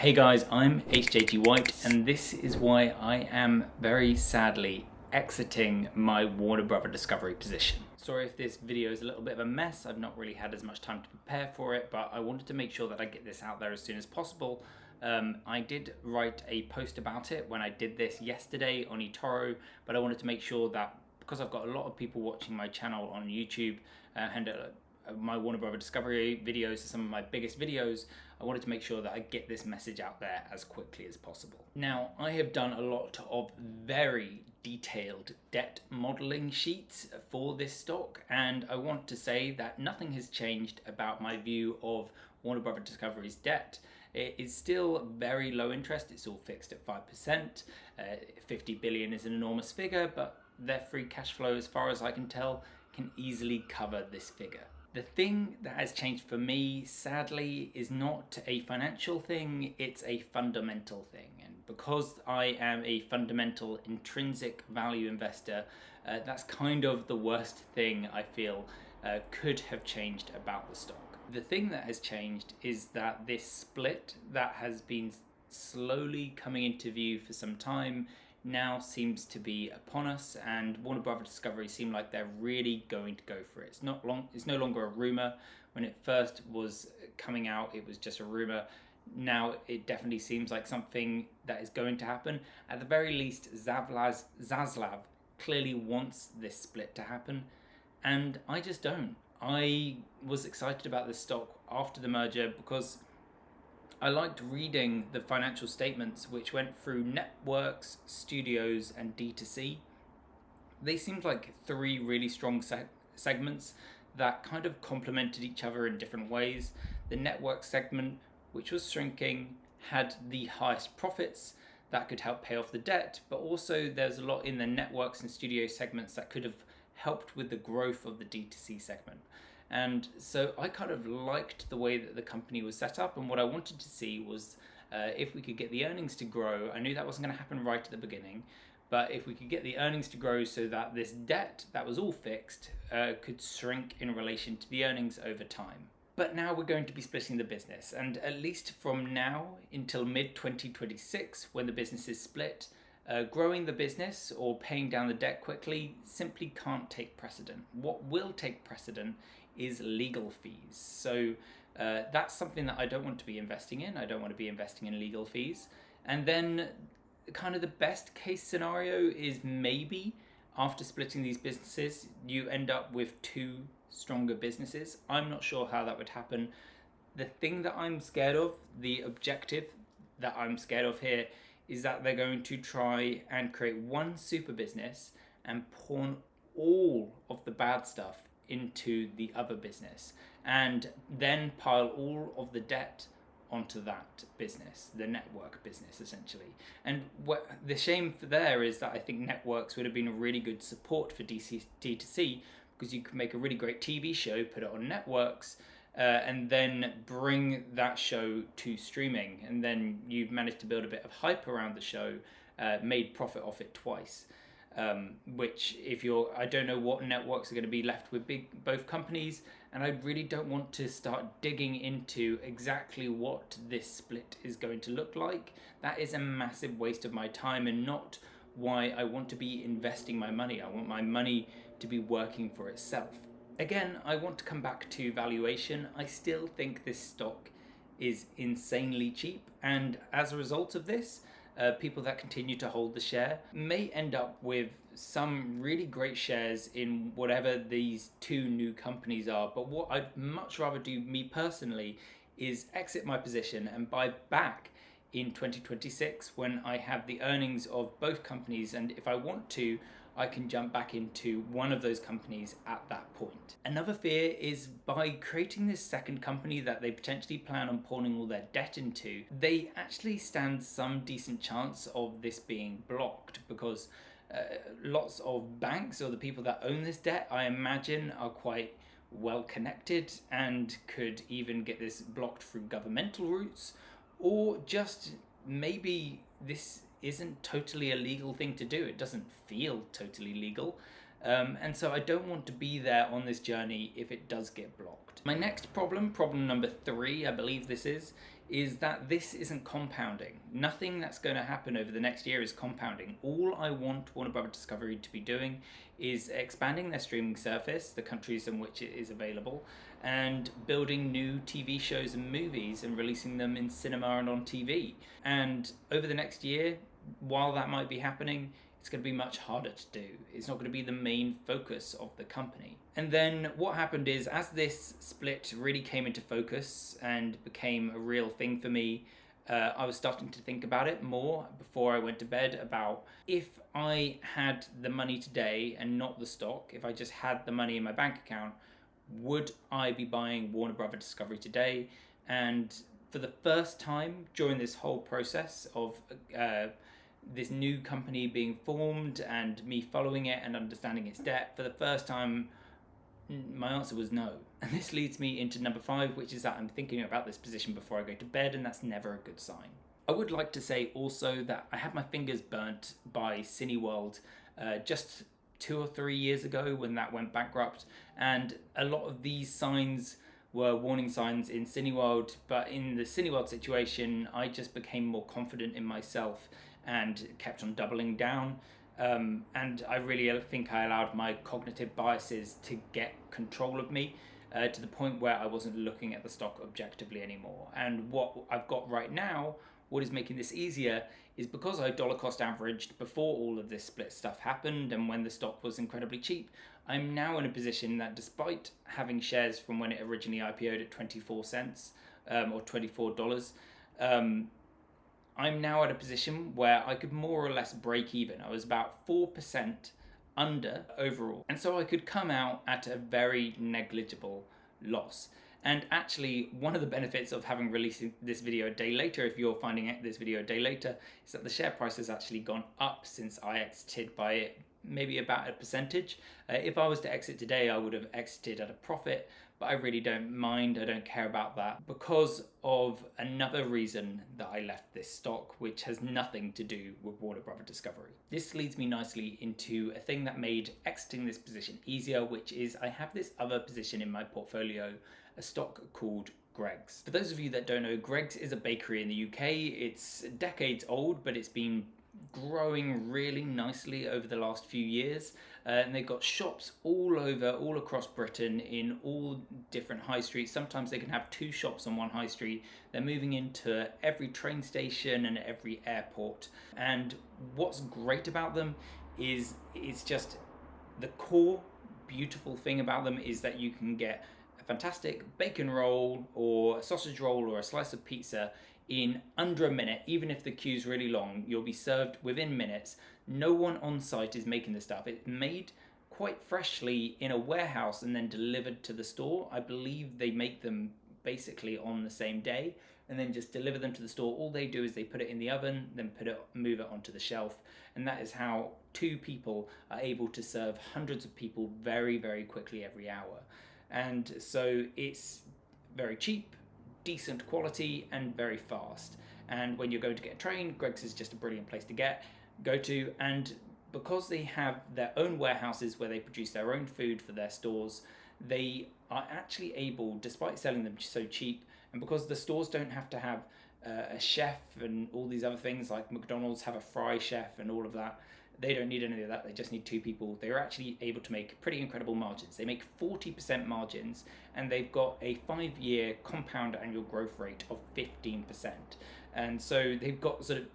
Hey guys, I'm 𝗙𝗙𝗙𝗀𝗧 and this is why I am very sadly exiting my Warner Brother Discovery position. Sorry if this video is a little bit of a mess. I've not really had as much time to prepare for it, but I wanted to make sure that I get this out there as soon as possible. I did write a post about it when I did this yesterday on eToro, but I wanted to make sure that because I've got a lot of people watching my channel on YouTube and my Warner Brother Discovery videos are some of my biggest videos, I wanted to make sure that I get this message out there as quickly as possible. Now, I have done a lot of very detailed debt modeling sheets for this stock, and I want to say that nothing has changed about my view of Warner Brother Discovery's debt. It is still very low interest. It's all fixed at 5%. 50 billion is an enormous figure, but their free cash flow, as far as I can tell, can easily cover this figure. The thing that has changed for me, sadly, is not a financial thing, it's a fundamental thing. And because I am a fundamental intrinsic value investor, that's kind of the worst thing I feel could have changed about the stock. The thing that has changed is that this split that has been slowly coming into view for some time now seems to be upon us, and Warner Brother Discovery seem like they're really going to go for it. It's no longer a rumor. When it first was coming out, it was just a rumor. Now it definitely seems like something that is going to happen. At the very least, Zaslav clearly wants this split to happen, and I just don't. I was excited about this stock after the merger because I liked reading the financial statements which went through networks, studios, and D2C. They seemed like three really strong segments that kind of complemented each other in different ways. The network segment, which was shrinking, had the highest profits that could help pay off the debt, but also there's a lot in the networks and studio segments that could have helped with the growth of the D2C segment. And so I kind of liked the way that the company was set up, and what I wanted to see was if we could get the earnings to grow. I knew that wasn't going to happen right at the beginning, but if we could get the earnings to grow so that this debt that was all fixed could shrink in relation to the earnings over time. But now we're going to be splitting the business, and at least from now until mid-2026, when the business is split, growing the business or paying down the debt quickly simply can't take precedent. What will take precedent is legal fees. So that's something that I don't want to be investing in. I don't want to be investing in legal fees. And then kind of the best case scenario is maybe after splitting these businesses, you end up with two stronger businesses. I'm not sure how that would happen. The thing that I'm scared of, the objective that I'm scared of here, is that they're going to try and create one super business and pawn all of the bad stuff into the other business, and then pile all of the debt onto that business, the network business essentially. And what the shame for there is that I think networks would have been a really good support for D2C, because you could make a really great TV show, put it on networks, and then bring that show to streaming, and then you've managed to build a bit of hype around the show, made profit off it twice. Which I don't know what networks are going to be left with both companies, and I really don't want to start digging into exactly what this split is going to look like. That is a massive waste of my time and not why I want to be investing my money. I want my money to be working for itself. Again, I want to come back to valuation. I still think this stock is insanely cheap, and as a result of this, people that continue to hold the share may end up with some really great shares in whatever these two new companies are. But what I'd much rather do, me personally, is exit my position and buy back in 2026 when I have the earnings of both companies, and if I want to, I can jump back into one of those companies at that point. Another fear is by creating this second company that they potentially plan on pawning all their debt into, they actually stand some decent chance of this being blocked, because lots of banks or the people that own this debt, I imagine, are quite well connected and could even get this blocked through governmental routes, or just maybe this isn't totally a legal thing to do. It doesn't feel totally legal. And so I don't want to be there on this journey if it does get blocked. My next problem number 3, I believe this is is that this isn't compounding. Nothing that's going to happen over the next year is compounding. All I want Warner Brothers Discovery to be doing is expanding their streaming service, the countries in which it is available, and building new TV shows and movies and releasing them in cinema and on TV. And over the next year, while that might be happening, it's going to be much harder to do. It's not going to be the main focus of the company. And then what happened is, as this split really came into focus and became a real thing for me, I was starting to think about it more before I went to bed about, if I had the money today and not the stock, if I just had the money in my bank account, would I be buying Warner Brothers Discovery today? And for the first time during this whole process of this new company being formed and me following it and understanding its debt, for the first time, my answer was no. And this leads me into number 5, which is that I'm thinking about this position before I go to bed, and that's never a good sign. I would like to say also that I had my fingers burnt by Cineworld just 2 or 3 years ago when that went bankrupt, and a lot of these signs were warning signs in Cineworld, but in the Cineworld situation, I just became more confident in myself and kept on doubling down. And I really think I allowed my cognitive biases to get control of me to the point where I wasn't looking at the stock objectively anymore. And what I've got right now, what is making this easier, is because I dollar cost averaged before all of this split stuff happened and when the stock was incredibly cheap, I'm now in a position that despite having shares from when it originally IPO'd at 24 cents or $24, I'm now at a position where I could more or less break even. I was about 4% under overall. And so I could come out at a very negligible loss. And actually, one of the benefits of having released this video a day later, if you're finding this video a day later, is that the share price has actually gone up since I exited by maybe about a percentage. If I was to exit today, I would have exited at a profit, but I really don't mind. I don't care about that because of another reason that I left this stock, which has nothing to do with Warner Brothers Discovery. This leads me nicely into a thing that made exiting this position easier, which is I have this other position in my portfolio, a stock called Greggs. For those of you that don't know, Greggs is a bakery in the UK. It's decades old, but it's been growing really nicely over the last few years, and they've got shops all across Britain in all different high streets. Sometimes they can have 2 shops on one high street. They're moving into every train station and every airport, and what's great about them is it's just the core beautiful thing about them is that you can get a fantastic bacon roll or a sausage roll or a slice of pizza in under a minute. Even if the queue's really long, you'll be served within minutes. No one on site is making the stuff. It's made quite freshly in a warehouse and then delivered to the store. I believe they make them basically on the same day and then just deliver them to the store. All they do is they put it in the oven, then move it onto the shelf. And that is how 2 people are able to serve hundreds of people very, very quickly every hour. And so it's very cheap, decent quality, and very fast. And when you're going to get a train, Greggs is just a brilliant place to go to. And because they have their own warehouses where they produce their own food for their stores, they are actually able, despite selling them so cheap, and because the stores don't have to have a chef and all these other things like McDonald's have a fry chef and all of that, they don't need any of that. They just need 2 people. They're actually able to make pretty incredible margins. They make 40% margins, and they've got a 5-year compound annual growth rate of 15%. And so they've got sort of,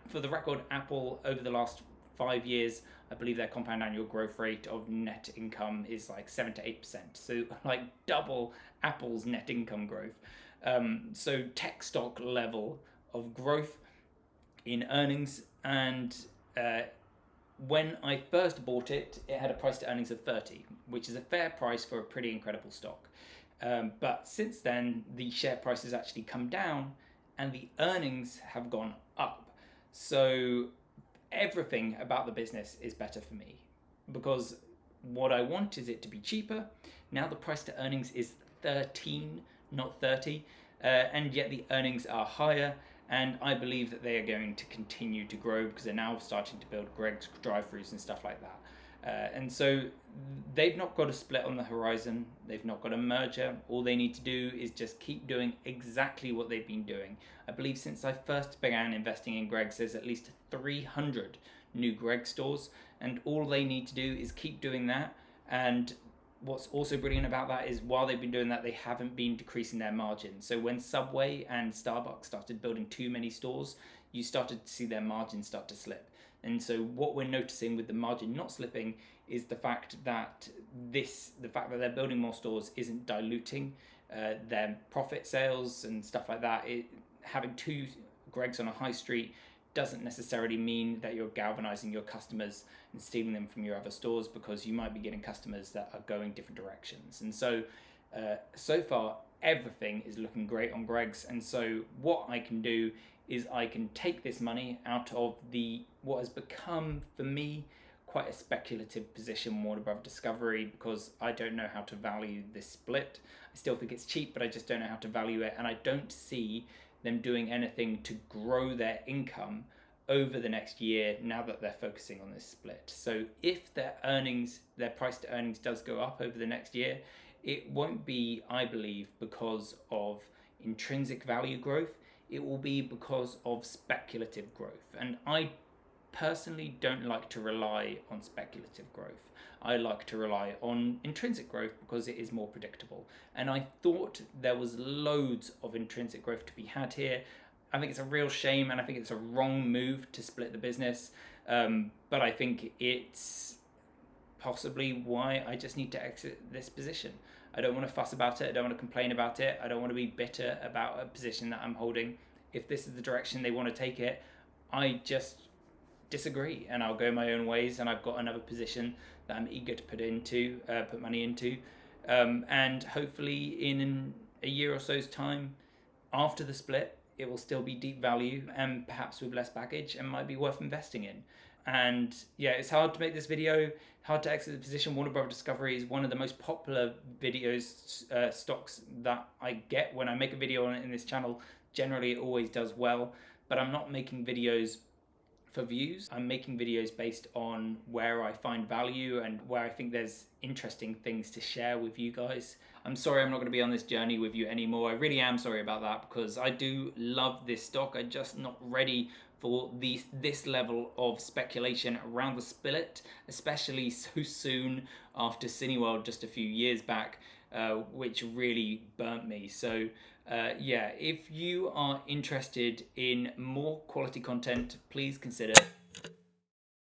for the record, Apple over the last 5 years, I believe their compound annual growth rate of net income is like 7 to 8%. So like double Apple's net income growth. So tech stock level of growth in earnings. And when I first bought it, it had a price to earnings of 30, which is a fair price for a pretty incredible stock. But since then, the share price has actually come down and the earnings have gone up. So everything about the business is better for me because what I want is it to be cheaper. Now the price to earnings is 13, not 30, and yet the earnings are higher. And I believe that they are going to continue to grow because they're now starting to build Greggs drive-thrus and stuff like that. And so they've not got a split on the horizon. They've not got a merger. All they need to do is just keep doing exactly what they've been doing. I believe since I first began investing in Greggs, there's at least 300 new Greggs stores, and all they need to do is keep doing that. And what's also brilliant about that is while they've been doing that, they haven't been decreasing their margins. So when Subway and Starbucks started building too many stores, you started to see their margins start to slip. And so what we're noticing with the margin not slipping is the fact that they're building more stores isn't diluting their profit sales and stuff like that. Having two Greggs on a high street doesn't necessarily mean that you're galvanizing your customers and stealing them from your other stores, because you might be getting customers that are going different directions. And so so far everything is looking great on Greggs. And so what I can do is I can take this money out of what has become for me quite a speculative position, Warner Brothers Discovery, because I don't know how to value this split. I still think it's cheap, but I just don't know how to value it, and I don't see them doing anything to grow their income over the next year now that they're focusing on this split. So if their price to earnings does go up over the next year, it won't be, I believe, because of intrinsic value growth. It will be because of speculative growth. And I personally don't like to rely on speculative growth. I like to rely on intrinsic growth because it is more predictable. And I thought there was loads of intrinsic growth to be had here. I think it's a real shame, and I think it's a wrong move to split the business. But I think it's possibly why I just need to exit this position. I don't want to fuss about it. I don't want to complain about it. I don't want to be bitter about a position that I'm holding. If this is the direction they want to take it, I just disagree, and I'll go my own ways. And I've got another position that I'm eager to put money into, and hopefully in a year or so's time, after the split, it will still be deep value and perhaps with less baggage and might be worth investing in. And yeah, it's hard to make this video, hard to exit the position. Warner Brothers Discovery is one of the most popular stocks that I get when I make a video on it in this channel. Generally, it always does well, but I'm not making videos for views. I'm making videos based on where I find value and where I think there's interesting things to share with you guys. I'm sorry I'm not going to be on this journey with you anymore. I really am sorry about that, because I do love this stock. I'm just not ready for this level of speculation around the split, especially so soon after Cineworld just a few years back, which really burnt me. So yeah, if you are interested in more quality content, please consider